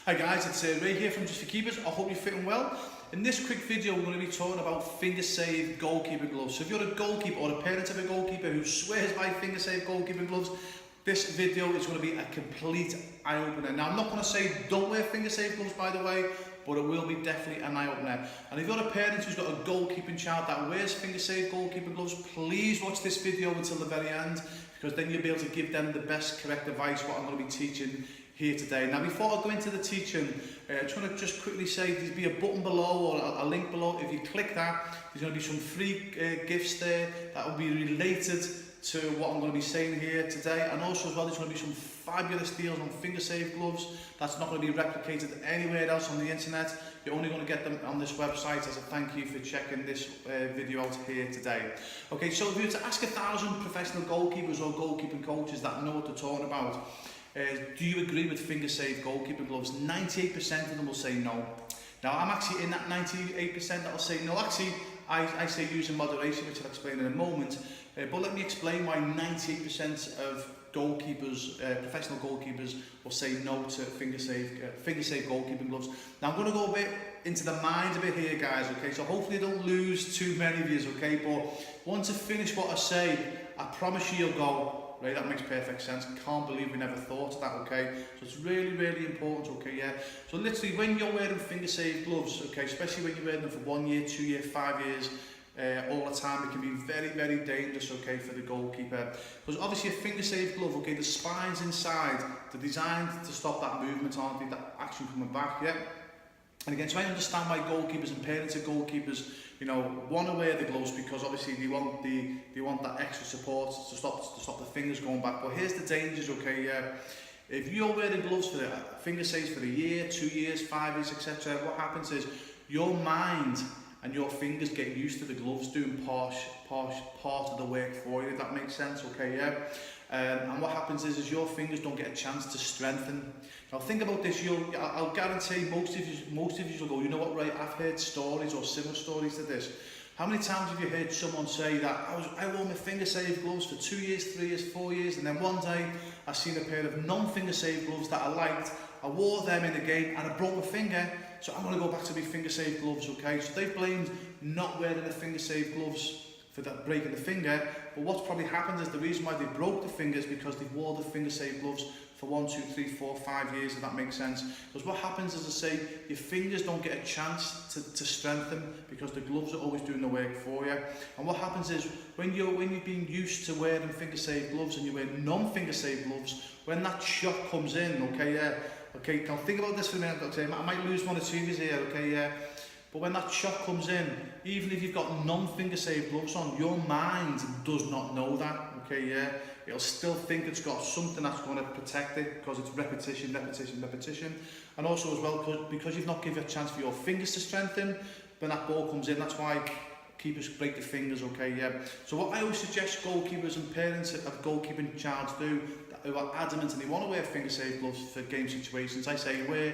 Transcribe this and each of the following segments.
Hi guys, it's Ray here from Just for Keepers. I hope you're fitting well. In this quick video, we're going to be talking about finger safe goalkeeper gloves. So if you're a goalkeeper or a parent of a goalkeeper who swears by finger safe goalkeeper gloves, this video is going to be a complete eye-opener. Now, I'm not going to say don't wear finger safe gloves, by the way, but it will be definitely an eye-opener. And if you're a parent who's got a goalkeeping child that wears finger safe goalkeeper gloves, please watch this video until the very end, because then you'll be able to give them the best correct advice what I'm going to be teaching here today. Now, before I go into the teaching, I just want to just quickly say there'll be a button below or a link below. If you click that, there's going to be some free gifts there that will be related to what I'm going to be saying here today. And also as well, there's going to be some fabulous deals on finger safe gloves that's not going to be replicated anywhere else on the internet. You're only going to get them on this website as a thank you for checking this video out here today. Okay, so if you were to ask 1,000 professional goalkeepers or goalkeeping coaches that know what they're talking about, do you agree with finger safe goalkeeper gloves? 98% of them will say no. Now, I'm actually in that 98% that will say no. Actually, I say use in moderation, which I'll explain in a moment. But let me explain why 98% of goalkeepers, professional goalkeepers, will say no to finger safe goalkeeping gloves. Now, I'm going to go a bit into the mind of it here, guys. Okay, so hopefully I don't lose too many of you. Okay, but once I finish what I say, I promise you you'll go, right, that makes perfect sense. Can't believe we never thought of that, okay? So it's really, really important, okay, yeah? So literally, when you're wearing finger safe gloves, okay, especially when you're wearing them for 1 year, 2 years, 5 years, all the time, it can be very, very dangerous, okay, for the goalkeeper. Because obviously a finger safe glove, okay, the spines inside, they're designed to stop that movement, aren't they, that action coming back, yeah? And again, so I understand why goalkeepers and parents of goalkeepers, you know, want to wear the gloves, because obviously they want that extra support to stop the fingers going back. But here's the dangers, okay? If you're wearing gloves for finger safes for a year, 2 years, 5 years, etc., what happens is your mind and your fingers get used to the gloves doing part of the work for you. If that makes sense, okay? Yeah. And what happens is your fingers don't get a chance to strengthen. Now think about this, I'll guarantee most of you will go, you know what, right, I've heard stories or similar stories to this. How many times have you heard someone say that I wore my finger safe gloves for 2 years, 3 years, 4 years, and then one day I seen a pair of non-finger safe gloves that I liked, I wore them in a game and I broke my finger, so I'm going to go back to my finger safe gloves, okay? So they've blamed not wearing the finger safe gloves for that breaking the finger, but what's probably happened is the reason why they broke the fingers because they wore the finger safe gloves for 1, 2, 3, 4, 5 years, if that makes sense. Because what happens, as I say, your fingers don't get a chance to strengthen because the gloves are always doing the work for you. And what happens is when you've been used to wearing finger safe gloves and you wear non-finger safe gloves, when that shock comes in, okay, okay, now think about this for a minute, okay, I might lose 1 or 2 of you here, okay, but when that shock comes in, even if you've got non-finger safe gloves on, your mind does not know that, okay, yeah? It'll still think it's got something that's going to protect it because it's repetition, repetition, repetition. And also as well, because you've not given a chance for your fingers to strengthen, when that ball comes in, that's why keepers break the fingers, okay, yeah? So what I always suggest goalkeepers and parents of goalkeeping childs do, who are adamant and they want to wear finger safe gloves for game situations, I say wear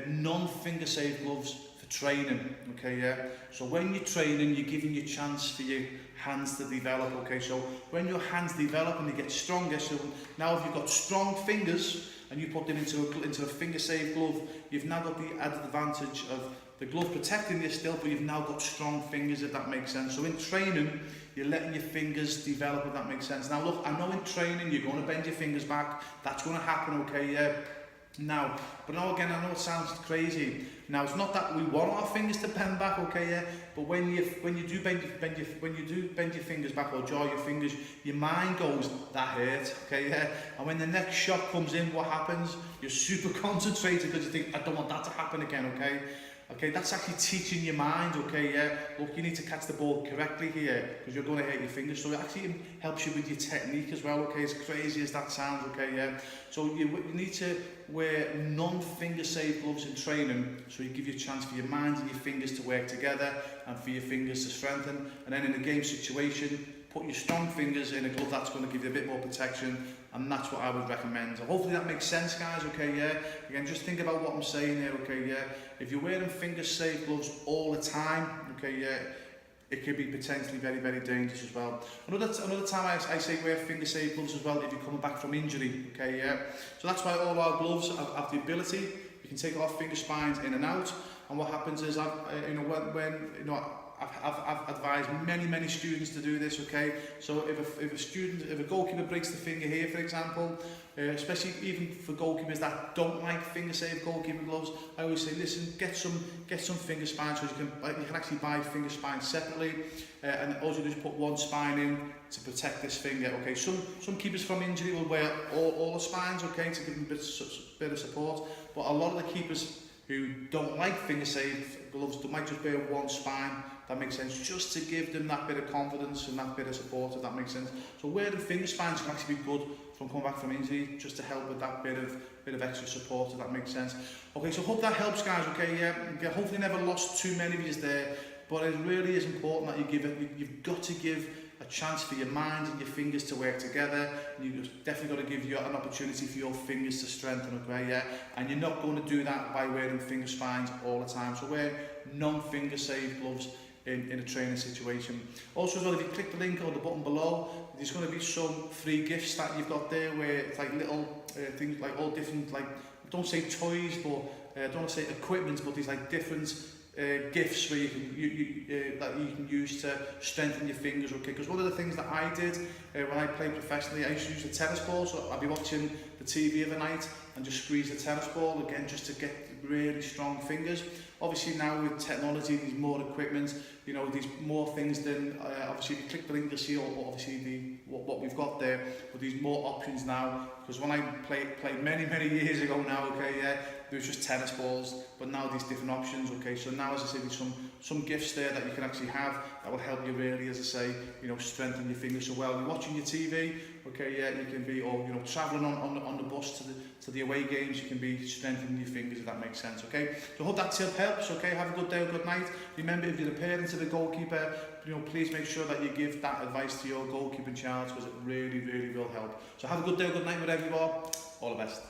non-finger safe gloves for training, okay, yeah? So when you're training, you're giving your chance for your hands to develop, okay? So when your hands develop and they get stronger, so now if you've got strong fingers and you put them into a finger safe glove, you've now got the added advantage of the glove protecting you still, but you've now got strong fingers, if that makes sense. So in training, you're letting your fingers develop, if that makes sense. Now look, I know in training you're going to bend your fingers back, that's going to happen, okay, yeah? Now, but now again, I know it sounds crazy. Now, it's not that we want our fingers to bend back, okay, yeah? But when you do bend your fingers back or jar your fingers, your mind goes, that hurt, okay, yeah? And when the next shock comes in, what happens? You're super concentrated because you think, I don't want that to happen again, okay? Okay, that's actually teaching your mind, okay, yeah, look, you need to catch the ball correctly here because you're going to hurt your fingers. So it actually helps you with your technique as well, okay, as crazy as that sounds, okay, yeah. So you need to wear non-finger safe gloves in training so you give you a chance for your mind and your fingers to work together and for your fingers to strengthen. And then in a game situation, put your strong fingers in a glove that's going to give you a bit more protection, and that's what I would recommend. So hopefully that makes sense, guys, okay, yeah? Again, just think about what I'm saying here, okay, yeah? If you're wearing finger safe gloves all the time, okay, yeah, it could be potentially very, very dangerous as well. Another time I say wear finger safe gloves as well if you're coming back from injury, okay, yeah? So that's why all our gloves have the ability, you can take our finger spines in and out, and what happens is, I've advised many students to do this, okay? So if a goalkeeper breaks the finger here, for example, especially even for goalkeepers that don't like finger safe goalkeeper gloves, I always say, listen, get some finger spines, so you can actually buy finger spines separately, and also just put one spine in to protect this finger, okay? Some keepers from injury will wear all the spines, okay, to give them a bit of support, but a lot of the keepers who don't like finger safe gloves, they might just wear one spine. That makes sense, just to give them that bit of confidence and that bit of support, if that makes sense. So wearing finger spines can actually be good from coming back from injury, just to help with that bit of extra support, if that makes sense. Okay, so hope that helps, guys. Okay, yeah, hopefully never lost too many of you there, but it really is important that you've got to give a chance for your mind and your fingers to work together. You've definitely got to give you an opportunity for your fingers to strengthen, okay, yeah? And you're not going to do that by wearing finger spines all the time. So wear non-finger safe gloves in a training situation. Also as well, if you click the link or the button below, there's going to be some free gifts that you've got there, where it's like little things, like all different, like, don't say toys, but don't want to say equipment, but these like different gifts where that you can use to strengthen your fingers, okay? Because one of the things that I did when I played professionally, I used to use a tennis ball, so I'd be watching the TV of a night and just squeeze the tennis ball again, just to get really strong fingers. Obviously now with technology, there's more equipment, there's more things than, obviously if you click the link you'll see obviously what we've got there, but there's more options now, because when I played many years ago now, okay, yeah, there was just tennis balls, but now there's different options, okay? So now, as I say, there's some gifts there that you can actually have that will help you really, as I say, strengthen your fingers. So while you're watching your TV, okay, yeah, you can be, or travelling on the bus to the away games, you can be strengthening your fingers, if that makes sense, okay? So I hope that tip helps, okay? Have a good day or good night. Remember, if you're a parent of a goalkeeper, please make sure that you give that advice to your goalkeeping child, because it really will help. So have a good day or good night wherever you are. All the best.